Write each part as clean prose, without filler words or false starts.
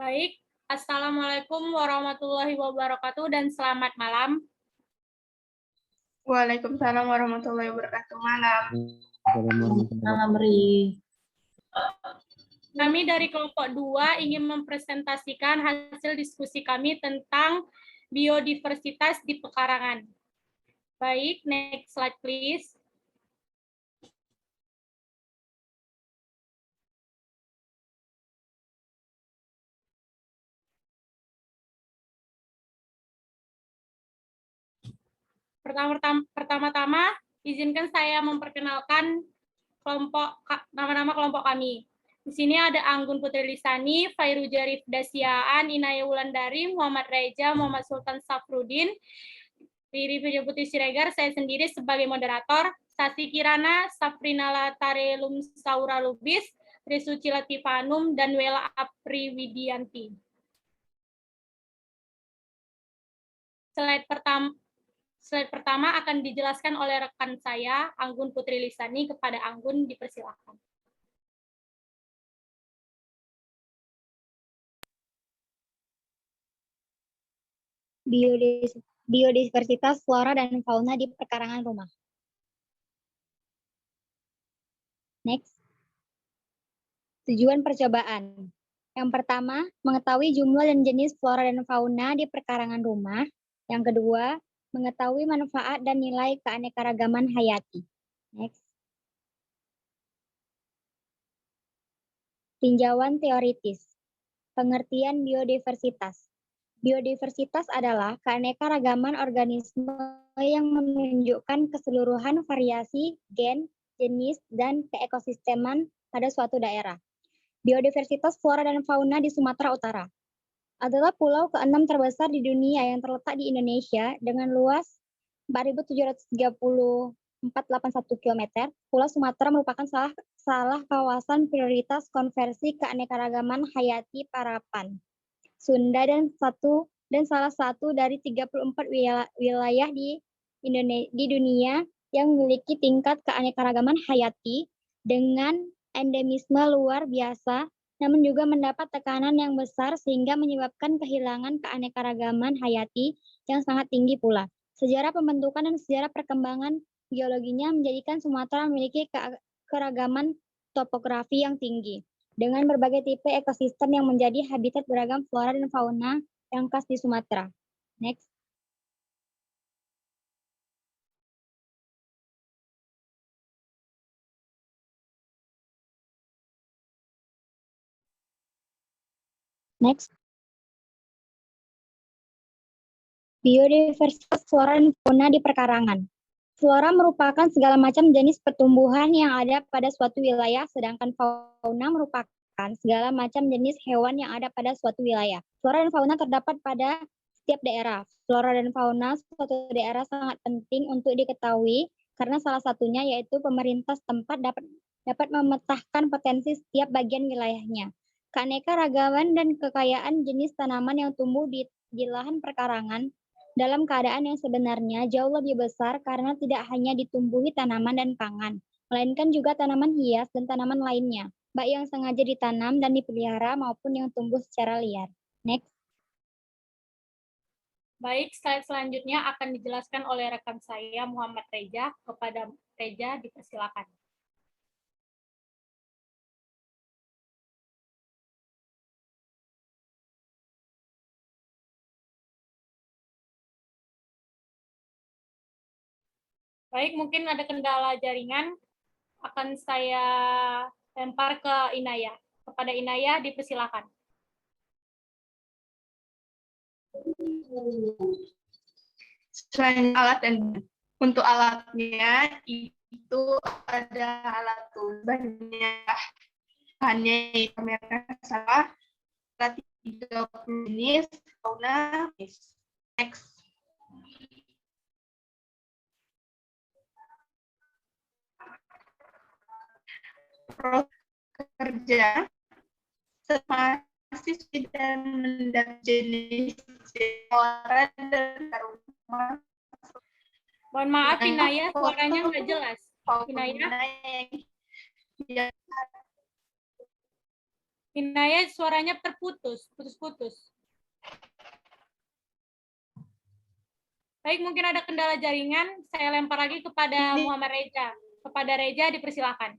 Baik, Assalamualaikum warahmatullahi wabarakatuh dan selamat malam. Waalaikumsalam warahmatullahi wabarakatuh. Malam. Malam, Ri. Kami dari kelompok 2 ingin mempresentasikan hasil diskusi kami tentang biodiversitas di pekarangan. Baik, next slide please. Pertama-tama, izinkan saya memperkenalkan nama-nama kelompok kami. Di sini ada Anggun Putri Lisani, Fairu Jarif Dasiaan, Inaya Wulandari, Muhammad Reja, Muhammad Sultan Safrudin, Riri Putri Siregar, saya sendiri sebagai moderator, Sasi Kirana, Safrina Latarelum Saura Lubis, Trisuci Latifanum, dan Wela Apri Widianti. Slide pertama akan dijelaskan oleh rekan saya, Anggun Putri Lisani. Kepada Anggun, dipersilakan. Biodiversitas flora dan fauna di perkarangan rumah. Next. Tujuan percobaan. Yang pertama, mengetahui jumlah dan jenis flora dan fauna di perkarangan rumah. Yang kedua, mengetahui manfaat dan nilai keanekaragaman hayati. Next. Tinjauan teoritis. Pengertian biodiversitas. Biodiversitas adalah keanekaragaman organisme yang menunjukkan keseluruhan variasi gen, jenis, dan keekosisteman pada suatu daerah. Biodiversitas flora dan fauna di Sumatera Utara adalah pulau ke-6 terbesar di dunia yang terletak di Indonesia dengan luas 4.730.481 km. Pulau Sumatera merupakan salah kawasan prioritas konversi keanekaragaman hayati Parapan, Sunda dan salah satu dari 34 wilayah di dunia yang memiliki tingkat keanekaragaman hayati dengan endemisme luar biasa, namun juga mendapat tekanan yang besar sehingga menyebabkan kehilangan keanekaragaman hayati yang sangat tinggi pula. Sejarah pembentukan dan sejarah perkembangan geologinya menjadikan Sumatera memiliki keragaman topografi yang tinggi, dengan berbagai tipe ekosistem yang menjadi habitat beragam flora dan fauna yang khas di Sumatera. Next. Next. Biodiversitas flora dan fauna di perkarangan. Flora merupakan segala macam jenis pertumbuhan yang ada pada suatu wilayah, sedangkan fauna merupakan segala macam jenis hewan yang ada pada suatu wilayah. Flora dan fauna terdapat pada setiap daerah. Flora dan fauna suatu daerah sangat penting untuk diketahui karena salah satunya yaitu pemerintah setempat dapat memetakan potensi setiap bagian wilayahnya. Keanekaragaman dan kekayaan jenis tanaman yang tumbuh di lahan perkarangan dalam keadaan yang sebenarnya jauh lebih besar karena tidak hanya ditumbuhi tanaman dan pangan, melainkan juga tanaman hias dan tanaman lainnya, baik yang sengaja ditanam dan dipelihara maupun yang tumbuh secara liar. Next. Baik, slide selanjutnya akan dijelaskan oleh rekan saya, Muhammad Reja. Kepada Reja, dipersilakan. Baik, mungkin ada kendala jaringan, akan saya lempar ke Inaya. Kepada Inaya, dipersilakan. Selain alat dan untuk alatnya itu ada alat banyak hanya kamera salah 30 jenis fauna. Next. Kerja masih tidak mendapat jenis flora dan rumah. Mohon maaf, Inaya, suaranya nggak jelas. Inaya. Inaya suaranya terputus, putus-putus. Baik, mungkin ada kendala jaringan, saya lempar lagi kepada Muhammad Reja. Kepada Reja, dipersilakan.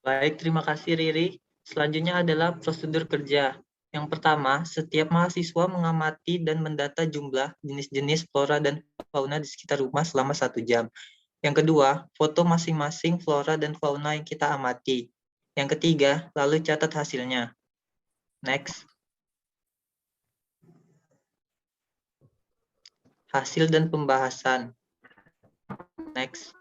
Baik, terima kasih Riri. Selanjutnya adalah prosedur kerja. Yang pertama, setiap mahasiswa mengamati dan mendata jumlah jenis-jenis flora dan fauna di sekitar rumah selama 1 jam. Yang kedua, foto masing-masing flora dan fauna yang kita amati. Yang ketiga, lalu catat hasilnya. Next. Hasil dan pembahasan. Next.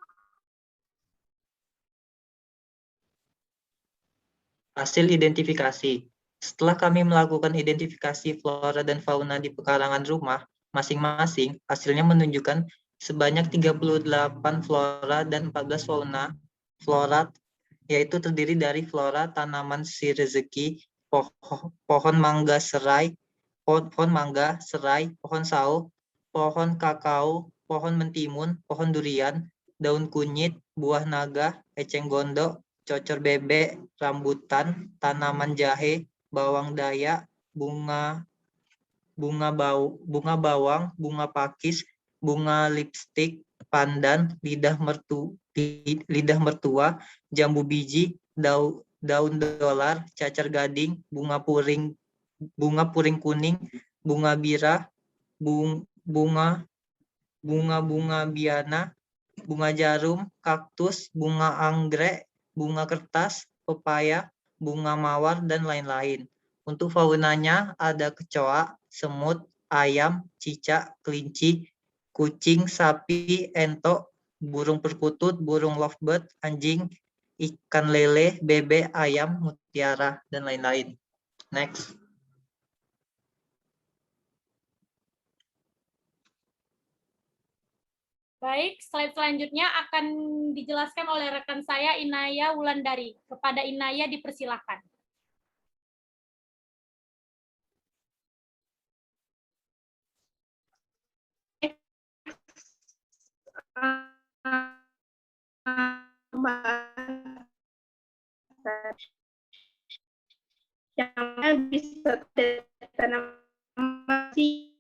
Hasil identifikasi. Setelah kami melakukan identifikasi flora dan fauna di pekarangan rumah masing-masing, hasilnya menunjukkan sebanyak 38 flora dan 14 fauna. Flora yaitu terdiri dari flora tanaman si rezeki, pohon mangga serai, pohon mangga serai, pohon sawo, pohon kakao, pohon mentimun, pohon durian, daun kunyit, buah naga, eceng gondok, cocor bebek, rambutan, tanaman jahe, bawang dayak, bunga bawang, bunga pakis, bunga lipstik, pandan, lidah mertua, jambu biji, daun dolar, cacar gading, bunga puring kuning, bunga bira, bunga biana, bunga jarum, kaktus, bunga anggrek, bunga kertas, pepaya, bunga mawar, dan lain-lain. Untuk faunanya ada kecoa, semut, ayam, cicak, kelinci, kucing, sapi, entok, burung perkutut, burung lovebird, anjing, ikan lele, bebek, ayam, mutiara, dan lain-lain. Next. Baik, slide selanjutnya akan dijelaskan oleh rekan saya Inaya Wulandari. Kepada Inaya dipersilakan. Yang bisa ditanam masih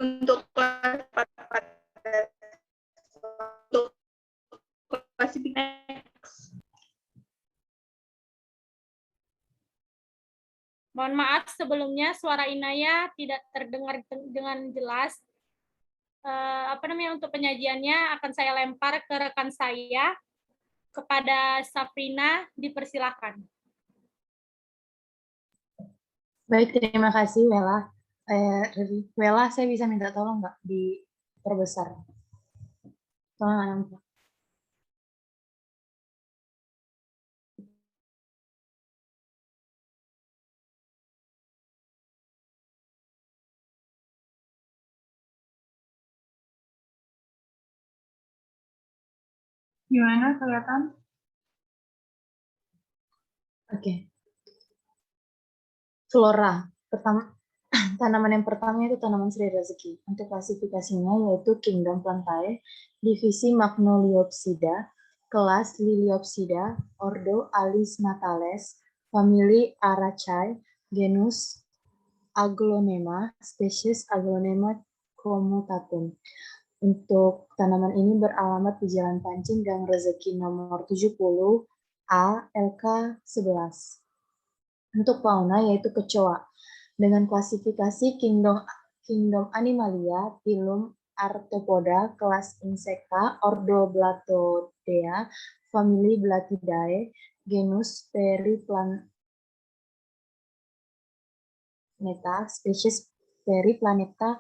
untuk klasifikasi. Mohon maaf sebelumnya suara Inaya tidak terdengar dengan jelas. Untuk penyajiannya akan saya lempar ke rekan saya. Kepada Safrina dipersilakan. Baik, terima kasih Wela. Wela, saya bisa minta tolong nggak diperbesar? Tolong. Gimana kelihatan? Oke. Flora. Tanaman yang pertama itu tanaman sri rezeki. Untuk klasifikasinya yaitu Kingdom Plantae, divisi Magnoliopsida, kelas Liliopsida, ordo Alismatales, famili Araceae, genus Aglonema, spesies Aglonema commutatum. Untuk tanaman ini beralamat di Jalan Pancing, Gang Rezeki nomor 70, A, LK 11. Untuk fauna yaitu kecoa. Dengan klasifikasi Kingdom Animalia, phylum Arthropoda, kelas Insecta, ordo Blattodea, famili Blattidae, genus Periplaneta, spesies Periplaneta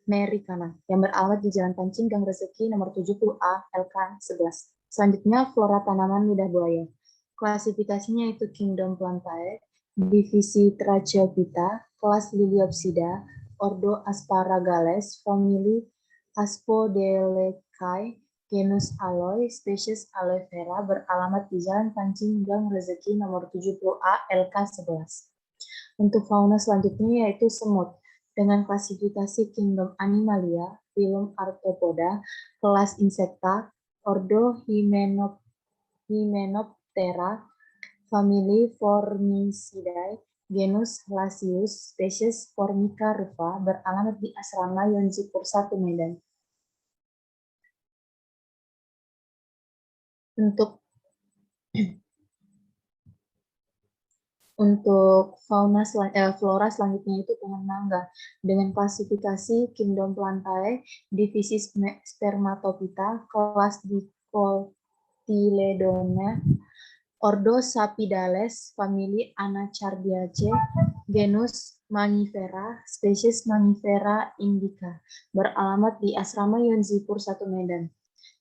Americana, yang beralamat di Jalan Pancing, Gang Rezeki nomor 70A, LK 11. Selanjutnya, flora tanaman lidah buaya. Klasifikasinya itu Kingdom Plantae, divisi Tracheophyta, kelas Liliopsida, ordo Asparagales, famili Aspodelecae, genus Aloe, spesies Aloe vera, beralamat di Jalan Pancing, Gang Rezeki nomor 70A, LK 11. Untuk fauna selanjutnya yaitu semut. Dengan klasifikasi Kingdom Animalia, phylum Arthropoda, kelas Insecta, ordo Hymenoptera, famili Formicidae, genus Lasius, spesies Formica rufa, beralamat di Asrama Yonzipur 1 Medan. Untuk flora selanjutnya itu pohon mangga dengan klasifikasi Kingdom Plantae, divisi Spermatophyta, kelas Dicotyledona, ordo Sapidales, famili Anacardiaceae, genus Mangifera, spesies Mangifera indica, beralamat di Asrama Yonzipur 1 Medan.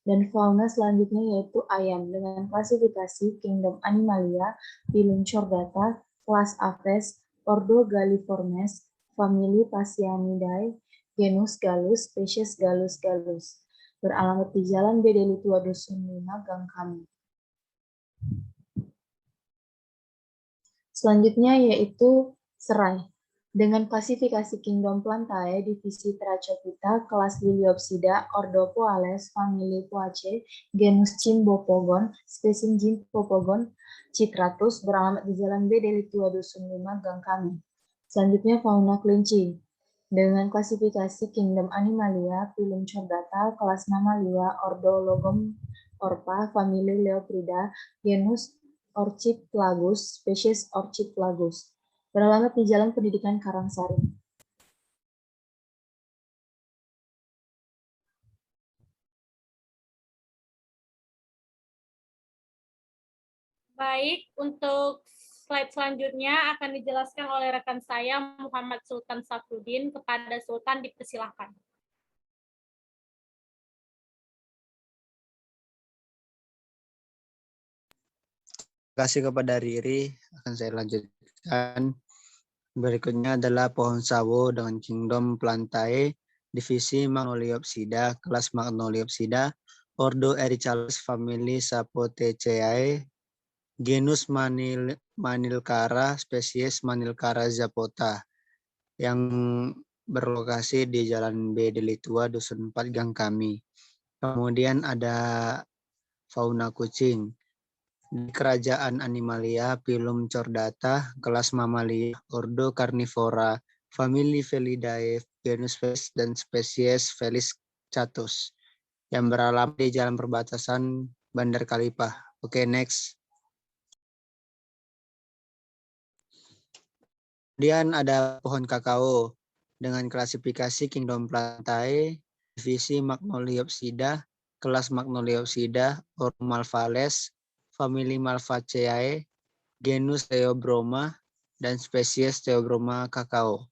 Dan fauna selanjutnya yaitu ayam dengan klasifikasi Kingdom Animalia, phylum Chordata, kelas Aves, ordo Galliformes, famili Phasianidae, genus Gallus, spesies Gallus gallus. Beralamat di Jalan B. Delitua Dusun 5, Gang Kami. Selanjutnya yaitu serai. Dengan klasifikasi Kingdom Plantae, divisi Trachophyta, kelas Liliopsida, ordo Poales, famili Poaceae, genus Cymbopogon, spesies Cymbopogon citratus, beralamat di Jalan B. Delitua Dusun 5, Gang Kami. Selanjutnya fauna kelinci. Dengan klasifikasi Kingdom Animalia, phylum Chordata, kelas Mammalia, ordo Logomorpha, famili Leoprida, genus Orchidplagus, spesies Orchidplagus. Beralamat di Jalan Pendidikan Karangsari. Baik, untuk slide selanjutnya akan dijelaskan oleh rekan saya Muhammad Sultan Safruddin. Kepada Sultan dipersilahkan. Terima kasih kepada Riri, akan saya lanjutkan. Berikutnya adalah pohon sawo dengan Kingdom Plantae, divisi Magnoliopsida, kelas Magnoliopsida, ordo Erichales, famili Sapoteaceae, genus Manilkara, spesies Manilkara zapota, yang berlokasi di Jalan B. Delitua, Dusun 4, Gang Kami. Kemudian ada fauna kucing. Di Kerajaan Animalia, phylum Chordata, kelas Mammalia, ordo Carnivora, famili Felidae, genus Felis dan spesies Felis catus, yang beralamat di jalan perbatasan Bandar Kalipah. Oke, next. Kemudian ada pohon kakao dengan klasifikasi Kingdom Plantae, divisi Magnoliopsida, kelas Magnoliopsida, ordo Malvales, famili Malvaceae, genus Theobroma, dan spesies Theobroma kakao,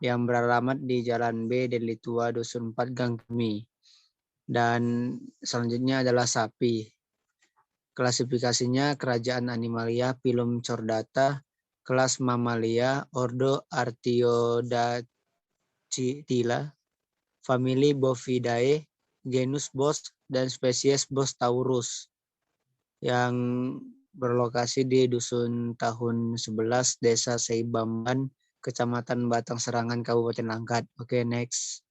yang beralamat di Jalan B. Delitua Dusun 4, Gang Kami. Dan selanjutnya adalah sapi. Klasifikasinya Kerajaan Animalia, phylum Chordata, kelas Mammalia, ordo Artiodactyla, famili Bovidae, genus Bos, dan spesies Bos taurus, yang berlokasi di Dusun Tahun 11, Desa Seibamban, Kecamatan Batang Serangan, Kabupaten Langkat. Oke, next.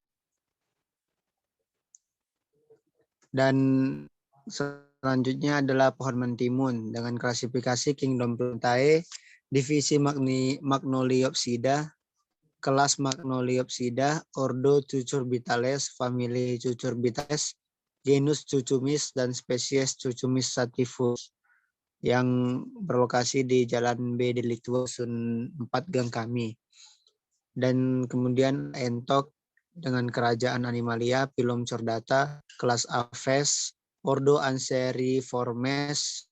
Dan selanjutnya adalah pohon mentimun dengan klasifikasi Kingdom Plantae, divisi Magnoliopsida, kelas Magnoliopsida, ordo Cucurbitales, famili Cucurbitales, genus Cucumis, dan spesies Cucumis sativus, yang berlokasi di Jalan B. Delitua Dusun 4, Gang Kami. Dan kemudian entok dengan Kerajaan Animalia, phylum Chordata, kelas Aves, ordo Anseriformes,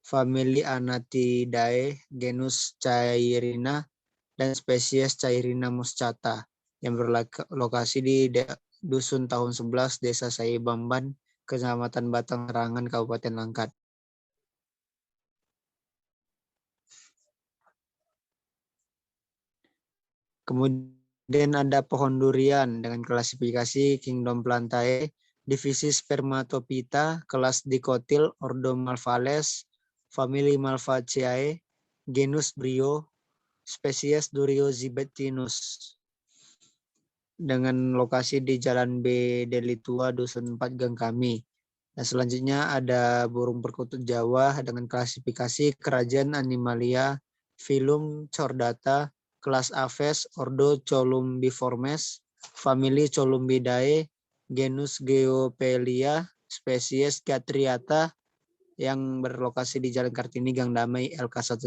famili Anatidae, genus Cairina, dan spesies Cairina muscata, yang berlokasi di Dusun Tahun 11, Desa Seibamban, Kecamatan Batang Serangan, Kabupaten Langkat. Kemudian ada pohon durian dengan klasifikasi Kingdom Plantae, divisi Spermatophyta, kelas Dicotyl, ordo Malvales, famili Malvaceae, genus Brio, spesies Duriozibetinus, dengan lokasi di Jalan B Deli Tua, Dusun 4, Gang Kami. Nah, selanjutnya ada burung perkutut Jawa dengan klasifikasi Kerajaan Animalia, filum Chordata, kelas Aves, ordo Columbiformes, famili Columbidae, genus Geopelia, spesies Gatriata, yang berlokasi di Jalan Kartini, Gang Damai, LK1.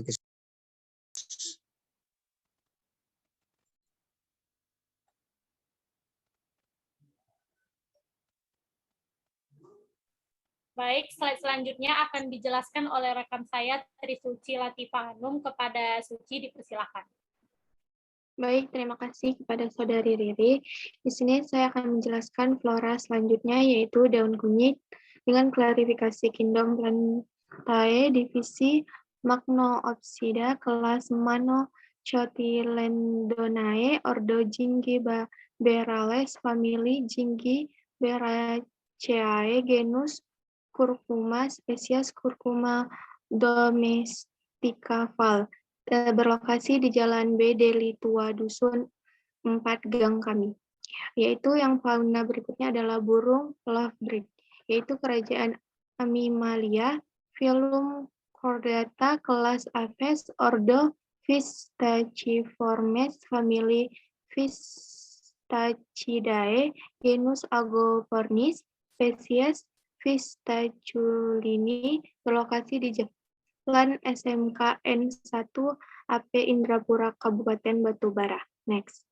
Baik, slide selanjutnya akan dijelaskan oleh rekan saya Trisuci Latifah Hanum. Kepada Suci dipersilakan. Baik, terima kasih kepada Saudari Riri. Di sini saya akan menjelaskan flora selanjutnya, yaitu daun kunyit dengan klarifikasi kingdom Plantae, divisi Magnoopsida, kelas Manocotylendonae, ordo Gingiberales, famili Gingiberaceae, genus Curcuma, spesies Curcuma domestica Val. Berlokasi di Jalan B Deli Tua, Dusun 4, Gang Kami. Yaitu yang fauna berikutnya adalah burung lovebird, yaitu kerajaan Animalia, filum Chordata, kelas Aves, ordo Fistaciformes, famili Fistachidae, genus Agopornis, spesies Fistaculini, berlokasi di Jalan SMK N1 AP Indrapura, Kabupaten Batubara. Next.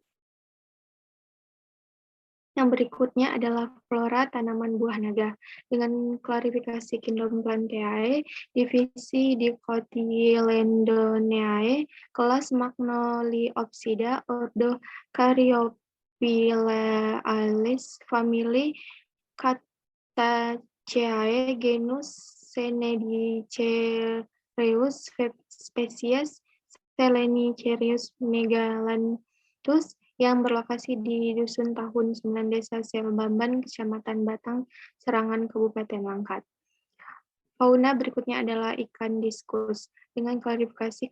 Yang berikutnya adalah flora tanaman buah naga dengan klarifikasi kingdom Plantae, divisi Dicotylendonae, kelas Magnoliopsida, ordo Caryophyllalis, famili Cataceae, genus Senedicereus, spesies Selenicerius megalanthus, yang berlokasi di Dusun Tahun 9, Desa Selbamban, Kecamatan Batang, Serangan, Kabupaten Langkat. Fauna berikutnya adalah ikan diskus dengan klarifikasi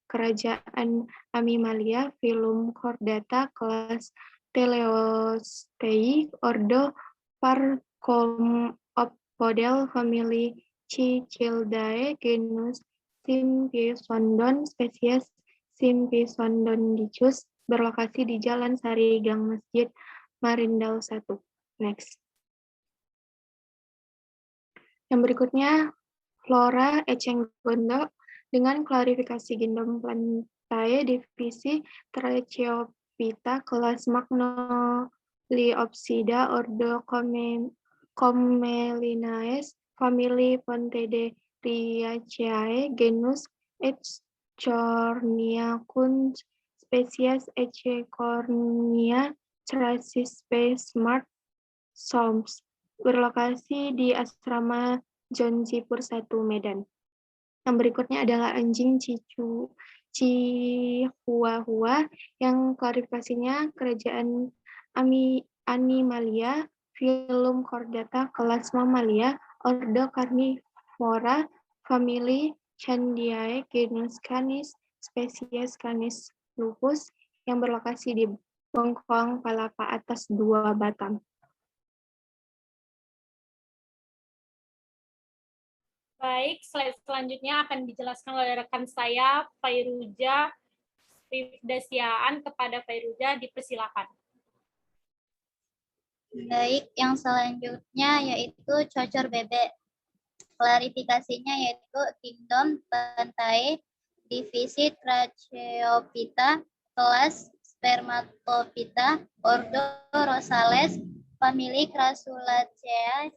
kerajaan Animalia, filum Chordata, kelas Teleostei, ordo Parcomopodel, famili Cicildae, genus Sympisondon, spesies Sympisondondicus, berlokasi di Jalan Sari Gang Masjid Marindal 1. Next. Yang berikutnya flora eceng gondok dengan klarifikasi kingdom Plantae, divisi Tracheophyta, kelas Magnoliopsida, ordo Commelinae, famili Pontederiaceae, genus Echornia kunz, spesies Echecornia Trasispe Smart Soms, berlokasi di Asrama John Zipur 1, Medan. Yang berikutnya adalah anjing Chihuahua yang klarifikasinya kerajaan Animalia, filum Chordata, kelas Mammalia, ordo Carnivora, famili Candiae, genus Canis, spesies Canis lupus, yang berlokasi di Bengkoang, Palapa Atas 2, Batam. Baik, slide selanjutnya akan dijelaskan oleh rekan saya, Fairuja Rifdasiaan. Kepada Fairuja, dipersilakan. Baik, yang selanjutnya yaitu cocor bebek. Klarifikasinya yaitu kingdom Plantae, divisi Tracheophyta, kelas Spermatophyta, ordo Rosales, famili Crassulaceae,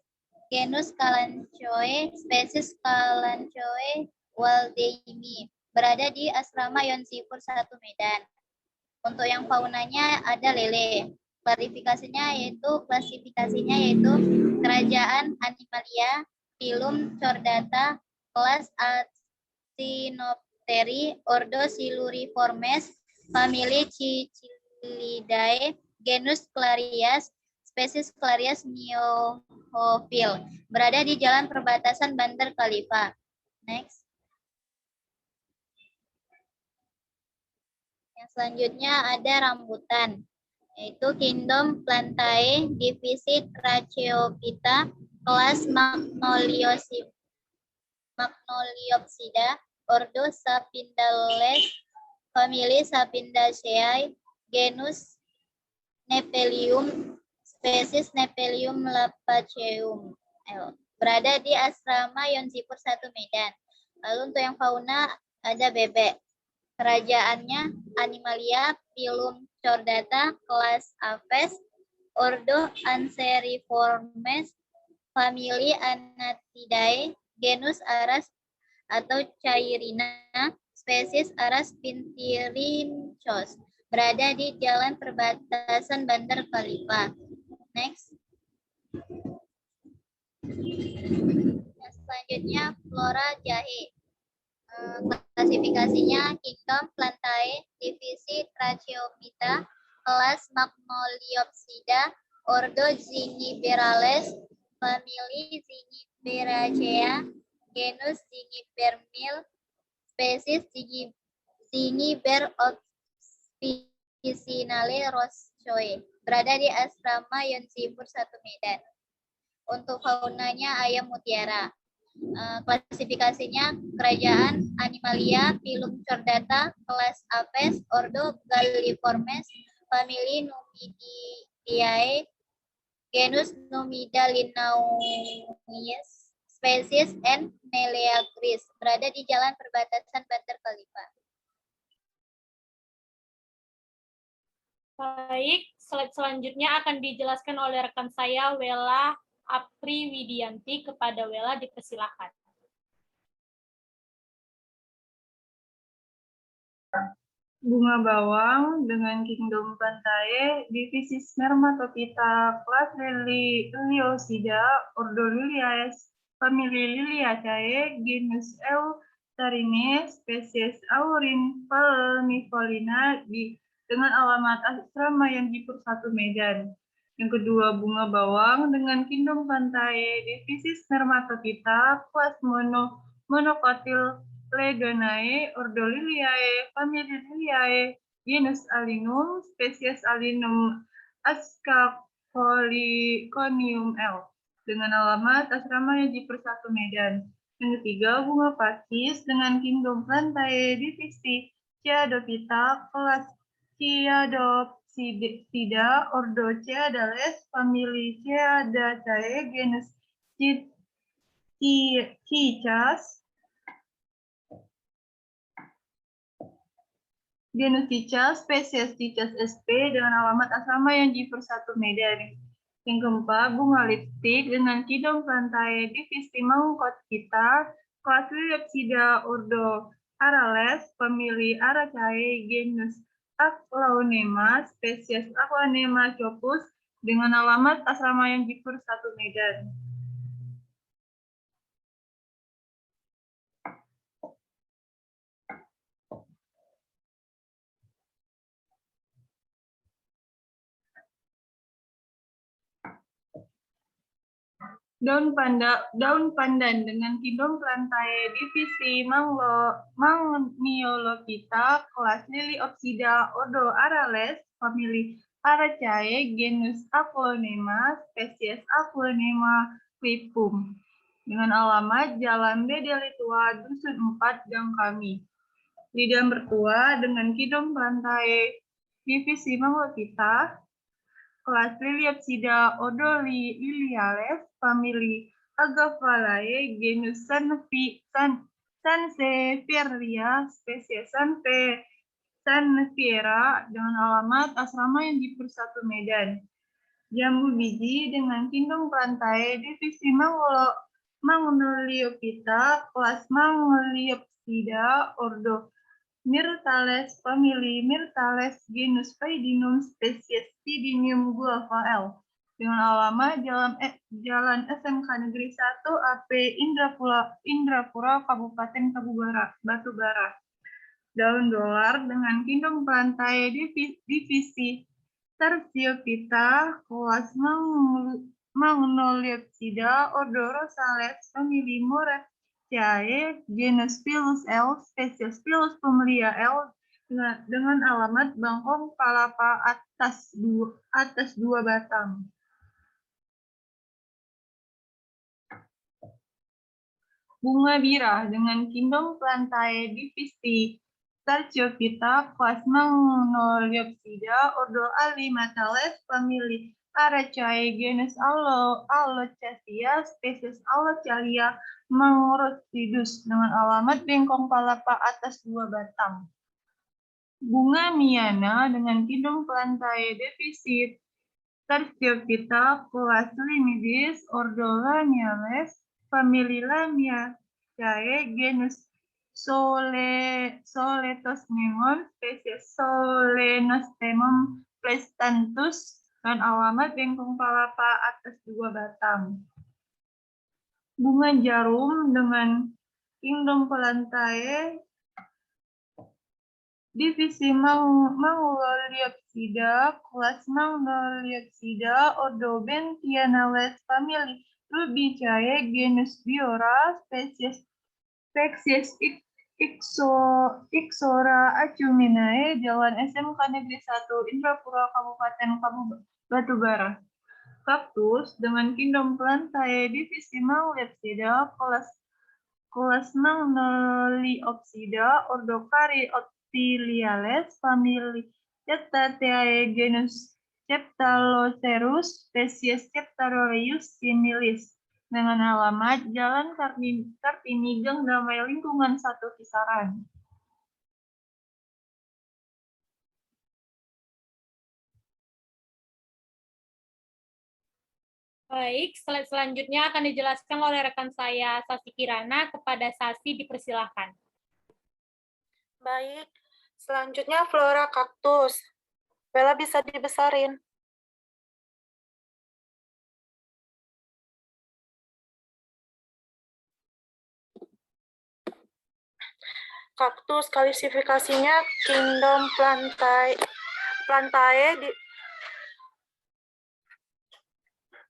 genus Kalanchoe, spesies Kalanchoe waldeimi, berada di Asrama Yonsipur 1, Medan. Untuk yang faunanya ada lele. Klasifikasinya yaitu kerajaan Animalia, filum Chordata, kelas Actinopteri, ordo Siluriformes, famili Cicilidae, genus Clarias, spesies Clarias neophil, berada di jalan perbatasan Bandar Khalifa. Next. Yang selanjutnya ada rambutan. yaitu Kingdom Plantae, divisi Tracheophyta, kelas Magnoliopsida, ordo Sapindales, famili Sapindaceae, genus Nephelium, spesies Nephelium lapaceum L. Berada di asrama Yonsipur 1 Medan. Lalu untuk yang fauna ada bebek. Kerajaannya Animalia, Phylum Chordata, kelas Apes, ordo Anseriformes, famili Anatidae, genus Aras atau Cairina, spesies Aras pintirinchos. Berada di jalan perbatasan Bandar Khalifa. Next. Selanjutnya flora jahe. Klasifikasinya Kingdom Plantae, divisi Tracheophyta, kelas Magnoliopsida, ordo Zingiberales, famili Zingiberaceae, genus Zingibermil, spesies Zingiber officinale Rochoe. Berada di asrama Yonsipur 1 Medan. Untuk faunanya ayam mutiara. Klasifikasinya kerajaan Animalia, Phylum Chordata, kelas Apes, ordo Galliformes, famili Numidiae, genus Numida linnaeus, spesies N. meleagris. Berada di jalan perbatasan Bandar Khalifa. Baik, slide selanjutnya akan dijelaskan oleh rekan saya, Wela Apri Widianti. Kepada Wela dipersilakan. Bunga bawang dengan Kingdom Plantae, divisi Spermatophyta, kelas Liliosida, ordo Liliaceae, famili Liliaceae, genus Eutarine, spesies Aurin palmifolina, dengan alamat asrama Yonsipur 1 Medan. Yang kedua, bunga bawang dengan Kingdom Plantae, divisi Spermatophyta, kelas monocotyl Leganae, ordo Liliae, famili Liliae, genus Alinum, spesies Alinum ascapoliconium L. Dengan alamat asrama Yonsipur 1 Medan. Yang ketiga, bunga pakis dengan Kingdom Plantae, divisi Chiadophyta, kelas Chiadopsida, ordo Chiadales, famili Chiadaceae, genus Cicas, genus Cicas, spesies Cicas sp. dengan alamat asrama Yonsipur 1 Medan. Yang keempat, bunga lipstik dengan Kingdom Plantae, divisi Mangkotphyta, kelas Liliopsida, ordo Arales, famili Araceae, genus Aclaonema, spesies Aclaonema Chopus, dengan alamat asrama Yonsipur 1 Medan. Daun pandan dengan Kingdom Plantae, divisi Magniolophyta, kelas Liliopsida, ordo Arales, famili Araceae, genus Aclaonema, spesies Aclaonema clipum. Dengan alamat Jalan Bedelitua, Dusun 4, Gang Kami. Lidah mertua dengan Kingdom Plantae, divisi Magniolophyta, kelas Liliopsida, ordo Liliales, famili Agavalae, genus Sansevieria, spesies Sanseviera, dengan alamat asrama Yonsipur 1 Medan. Jambu biji dengan Kingdom Plantae, divisi Magnoliophyta, kelas Magnoliopsida, ordo Myrtales, famili Myrtales, genus Paidium, spesies Paidium guava L. Dengan alamat Jalan SMK Negeri 1 AP Indrapura, Kabupaten Batubara. Daun dolar dengan Kingdom Plantae, divisi Tersiophyta, kelas Magnoliopsida, ordo Rosales, famili Moraceae, genus Pilus L, spesies Pilus plumeria L, dengan alamat Bangkong Palapa atas 2 batang. Bunga bira dengan Kingdom Plantae divisi Terciophyta, kelas Magnoliopsida, ordo Alimatales, famili Araceae, genus Alocasia, spesies Alocalia mangrosidus dengan alamat Bengkong Palapa atas 2 batang. Bunga miana dengan Kingdom Plantae divisi Terciophyta, kelas Limidis, ordo Lamiales, famili Lamiaceae, genus Soletostemon, spesies Solenostemon plestanthus, dan alamat Bengkong Palapa atas 2 batang. Bunga jarum dengan Kingdom Plantae divisi Magnoliopsida, kelas Magnoliopsida, ordo Bentianales, famili Rubicae, genus Biora, spesies Ixora acuminae, Jalan SMK Negeri 1, Indrapura, Kabupaten Batubara. Kaktus dengan Kingdom Plantae divisi Magnoliopsida, kelas Magnoliopsida, ordo Caryophyllales, famili Cephtaceae, genus Cephalocerus, spesies Cephaloreus similis, dengan alamat Jalan Kartini, Gang Damai, lingkungan 1 Kisaran. Baik, slide selanjutnya akan dijelaskan oleh rekan saya, Sasi Kirana. Kepada Sasi, dipersilahkan. Baik, selanjutnya flora kaktus. Bella bisa dibesarin. Kaktus klasifikasinya Kingdom Plantae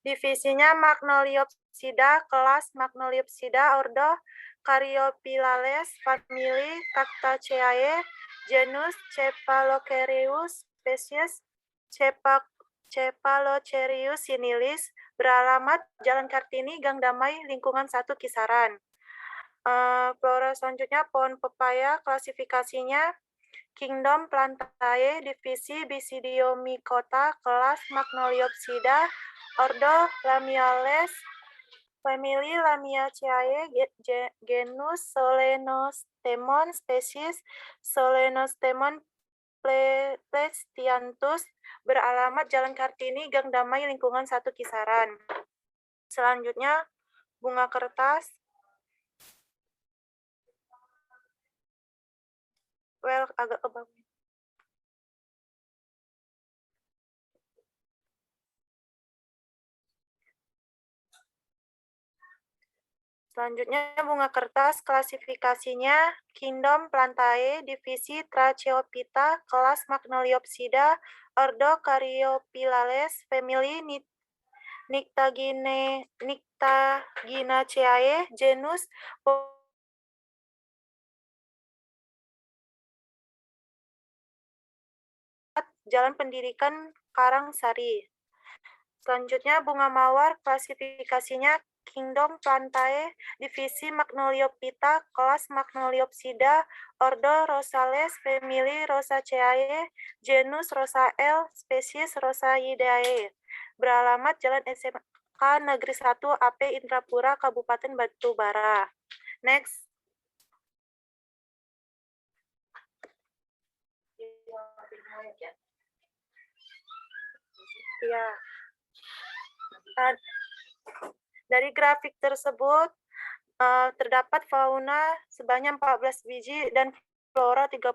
divisinya Magnoliopsida, kelas Magnoliopsida, ordo Caryophyllales, famili Cactaceae, genus Cephalocereus, spesies Cephalocereus similis, beralamat Jalan Kartini, Gang Damai, lingkungan 1 Kisaran. Flora selanjutnya pohon pepaya, klasifikasinya Kingdom Plantae, divisi Basidiomycota, kelas Magnoliopsida, ordo Lamiales, famili Lamiaceae, genus Solenostemon, spesies Solenostemon plestanthus, beralamat Jalan Kartini, Gang Damai, lingkungan 1 Kisaran. Selanjutnya bunga kertas. Agak ke bawah. Selanjutnya bunga kertas, klasifikasinya Kingdom Plantae, divisi Tracheophyta, kelas Magnoliopsida, ordo Caryophyllales, famili Nyctaginaceae, genus Jalan Pendidikan Karangsari. Selanjutnya bunga mawar, klasifikasinya Kingdom Plantae, divisi Magnoliophyta, kelas Magnoliopsida, ordo Rosales, famili Rosaceae, genus Rosael, spesies Rosaidae, beralamat Jalan SMK Negeri 1 AP Indrapura, Kabupaten Batubara. Next. Ya. Dari grafik tersebut terdapat fauna sebanyak 14 biji dan flora 38.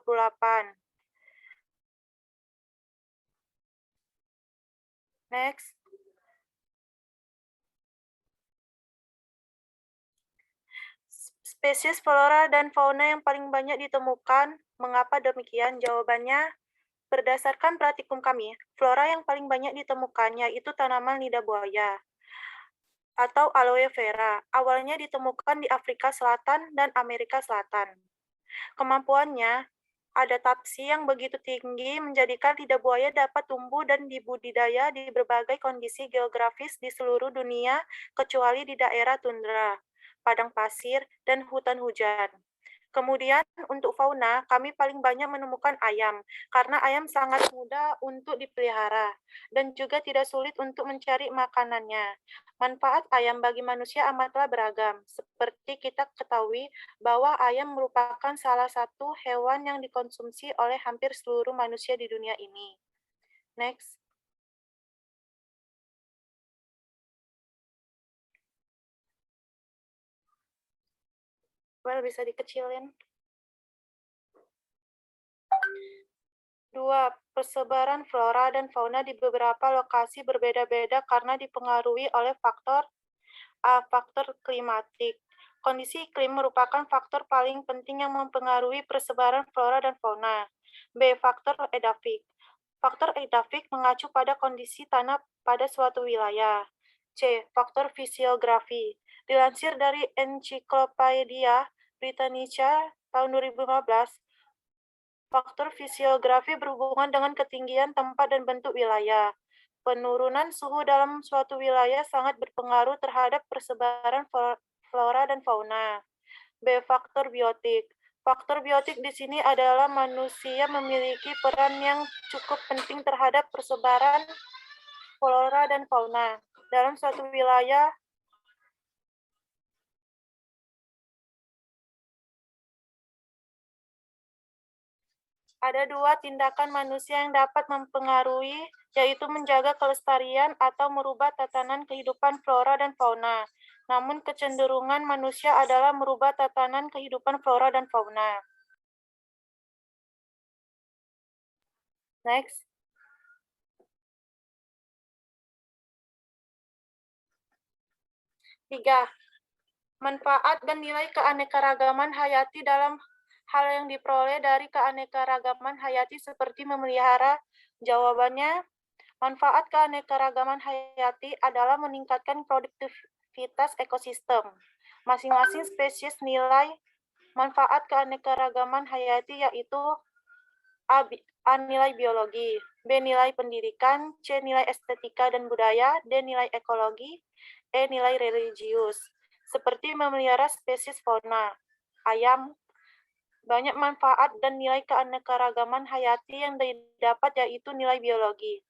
Next. Spesies flora dan fauna yang paling banyak ditemukan. Mengapa demikian? Jawabannya, berdasarkan praktikum kami, flora yang paling banyak ditemukan yaitu tanaman lidah buaya atau aloe vera. Awalnya ditemukan di Afrika Selatan dan Amerika Selatan. Kemampuannya Adaptasi yang begitu tinggi menjadikan lidah buaya dapat tumbuh dan dibudidaya di berbagai kondisi geografis di seluruh dunia, kecuali di daerah tundra, padang pasir, dan hutan hujan. Kemudian untuk fauna, kami paling banyak menemukan ayam, karena ayam sangat mudah untuk dipelihara, dan juga tidak sulit untuk mencari makanannya. Manfaat ayam bagi manusia amatlah beragam. Seperti kita ketahui bahwa ayam merupakan salah satu hewan yang dikonsumsi oleh hampir seluruh manusia di dunia ini. Next. Well, bisa dikecilin. 2. Persebaran flora dan fauna di beberapa lokasi berbeda-beda karena dipengaruhi oleh faktor A. Faktor klimatik. Kondisi iklim merupakan faktor paling penting yang mempengaruhi persebaran flora dan fauna. B. Faktor edafik. Faktor edafik mengacu pada kondisi tanah pada suatu wilayah. C. Faktor fisiografi. Dilansir dari Encyclopedia Britannica tahun 2015, faktor fisiografi berhubungan dengan ketinggian tempat dan bentuk wilayah. Penurunan suhu dalam suatu wilayah sangat berpengaruh terhadap persebaran flora dan fauna. B. Faktor biotik. Faktor biotik di sini adalah manusia memiliki peran yang cukup penting terhadap persebaran flora dan fauna dalam suatu wilayah. Ada 2 tindakan manusia yang dapat mempengaruhi, yaitu menjaga kelestarian atau merubah tatanan kehidupan flora dan fauna. Namun kecenderungan manusia adalah merubah tatanan kehidupan flora dan fauna. Next. Tiga, manfaat dan nilai keanekaragaman hayati dalam hal yang diperoleh dari keanekaragaman hayati seperti memelihara. Jawabannya, manfaat keanekaragaman hayati adalah meningkatkan produktivitas ekosistem. Masing-masing spesies nilai manfaat keanekaragaman hayati yaitu A. Nilai biologi, B. Nilai pendidikan, C. Nilai estetika dan budaya, D. Nilai ekologi, E. Nilai religius. Seperti memelihara spesies fauna, ayam, banyak manfaat dan nilai keanekaragaman hayati yang didapat yaitu nilai biologi.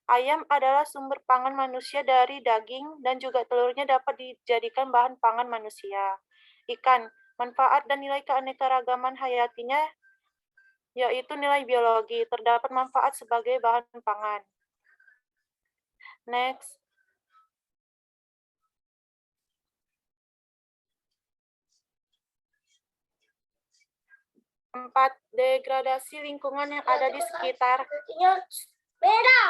Ayam adalah sumber pangan manusia dari daging dan juga telurnya dapat dijadikan bahan pangan manusia. Ikan, manfaat dan nilai keanekaragaman hayatinya yaitu nilai biologi, terdapat manfaat sebagai bahan pangan. Next. Empat, degradasi lingkungan yang ada di sekitar. Beda.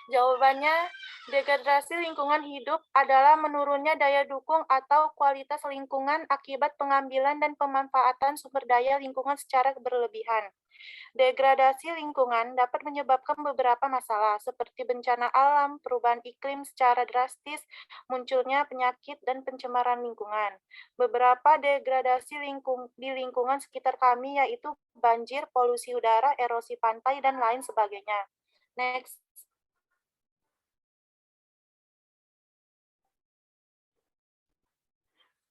Jawabannya, degradasi lingkungan hidup adalah menurunnya daya dukung atau kualitas lingkungan akibat pengambilan dan pemanfaatan sumber daya lingkungan secara berlebihan. Degradasi lingkungan dapat menyebabkan beberapa masalah, seperti bencana alam, perubahan iklim secara drastis, munculnya penyakit, dan pencemaran lingkungan. Beberapa degradasi di lingkungan sekitar kami yaitu banjir, polusi udara, erosi pantai, dan lain sebagainya. Next.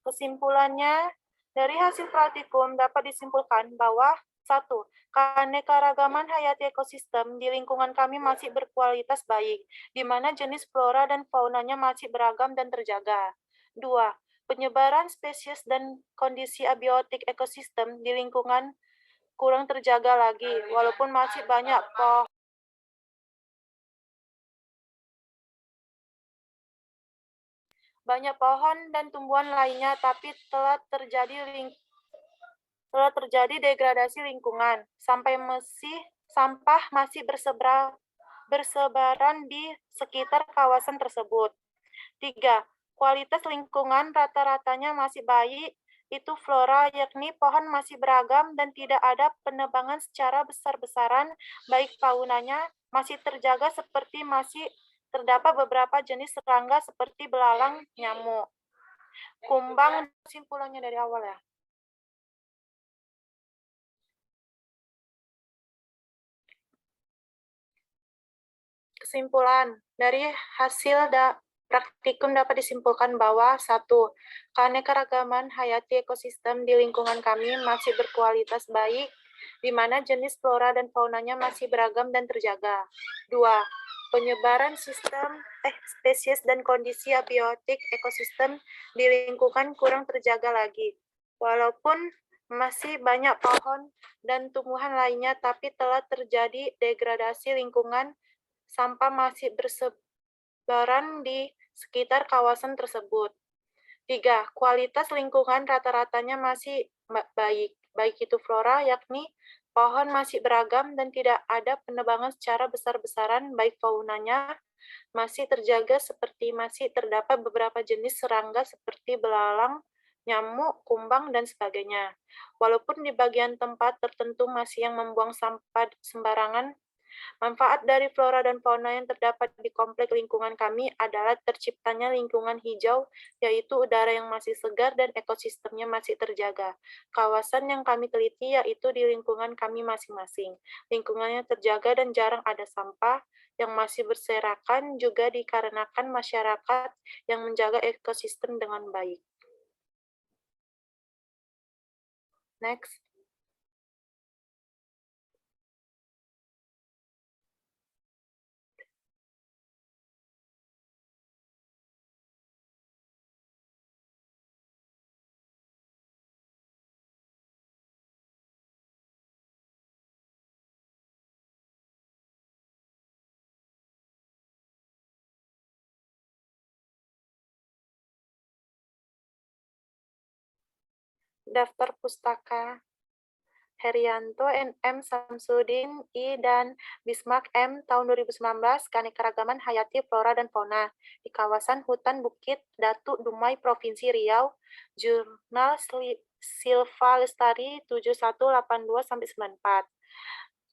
Kesimpulannya, dari hasil praktikum dapat disimpulkan bahwa 1. Keanekaragaman hayati ekosistem di lingkungan kami masih berkualitas baik, di mana jenis flora dan faunanya masih beragam dan terjaga. 2. Penyebaran spesies dan kondisi abiotik ekosistem di lingkungan kurang terjaga lagi, walaupun masih banyak pohon dan tumbuhan lainnya, tapi telah terjadi degradasi lingkungan, sampah masih bersebaran di sekitar kawasan tersebut. 3. Kualitas lingkungan rata-ratanya masih baik, itu flora, yakni pohon masih beragam dan tidak ada penebangan secara besar-besaran, baik faunanya masih terjaga seperti masih Terdapat beberapa jenis serangga seperti belalang, nyamuk. Kumbang, kesimpulannya dari awal ya. Kesimpulan, dari hasil praktikum dapat disimpulkan bahwa 1. Keanekaragaman hayati ekosistem di lingkungan kami masih berkualitas baik, di mana jenis flora dan faunanya masih beragam dan terjaga. 2. Penyebaran spesies dan kondisi abiotik ekosistem di lingkungan kurang terjaga lagi. Walaupun masih banyak pohon dan tumbuhan lainnya, tapi telah terjadi degradasi lingkungan, sampah masih bersebaran di sekitar kawasan tersebut. 3. Kualitas lingkungan rata-ratanya masih baik, baik itu flora, yakni pohon masih beragam dan tidak ada penebangan secara besar-besaran, baik faunanya masih terjaga seperti masih terdapat beberapa jenis serangga seperti belalang, nyamuk, kumbang, dan sebagainya. Walaupun di bagian tempat tertentu masih yang membuang sampah sembarangan, manfaat dari flora dan fauna yang terdapat di komplek lingkungan kami adalah terciptanya lingkungan hijau, yaitu udara yang masih segar dan ekosistemnya masih terjaga. Kawasan yang kami teliti yaitu di lingkungan kami masing-masing. Lingkungannya terjaga dan jarang ada sampah yang masih berserakan juga dikarenakan masyarakat yang menjaga ekosistem dengan baik. Next. Daftar pustaka Herianto N.M. Samsudin I. dan Bismarck M. tahun 2019, Keanekaragaman Hayati Flora dan Fauna di kawasan hutan Bukit Datu Dumai, Provinsi Riau, Jurnal Silva Lestari 7182-94,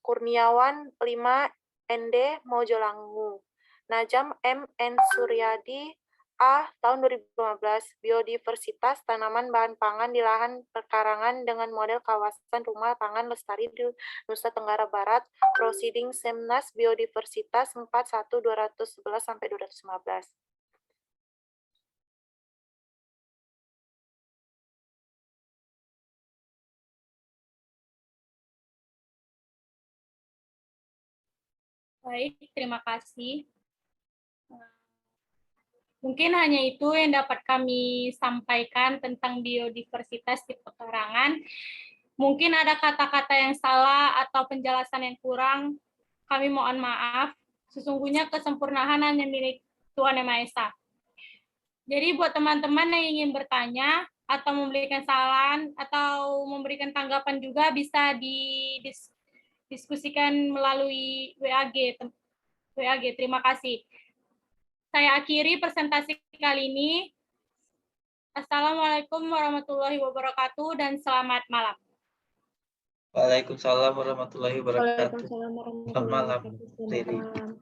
Kurniawan 5 ND Mojolangu, Najam M. N. Suryadi A. tahun 2015, biodiversitas tanaman bahan pangan di lahan perkarangan dengan model kawasan rumah pangan lestari di Nusa Tenggara Barat, Proceeding Semnas Biodiversitas 41-211-215. Baik, terima kasih. Mungkin hanya itu yang dapat kami sampaikan tentang biodiversitas di pekarangan. Mungkin ada kata-kata yang salah atau penjelasan yang kurang, kami mohon maaf. Sesungguhnya kesempurnaan hanya milik Tuhan Yang Maha Esa. Jadi buat teman-teman yang ingin bertanya atau memberikan saran atau memberikan tanggapan juga bisa didiskusikan melalui WAG. Terima kasih. Saya akhiri presentasi kali ini. Assalamualaikum warahmatullahi wabarakatuh dan selamat malam. Waalaikumsalam warahmatullahi wabarakatuh. Waalaikumsalam warahmatullahi Selamat malam, wabarakatuh. Riri. Selamat malam.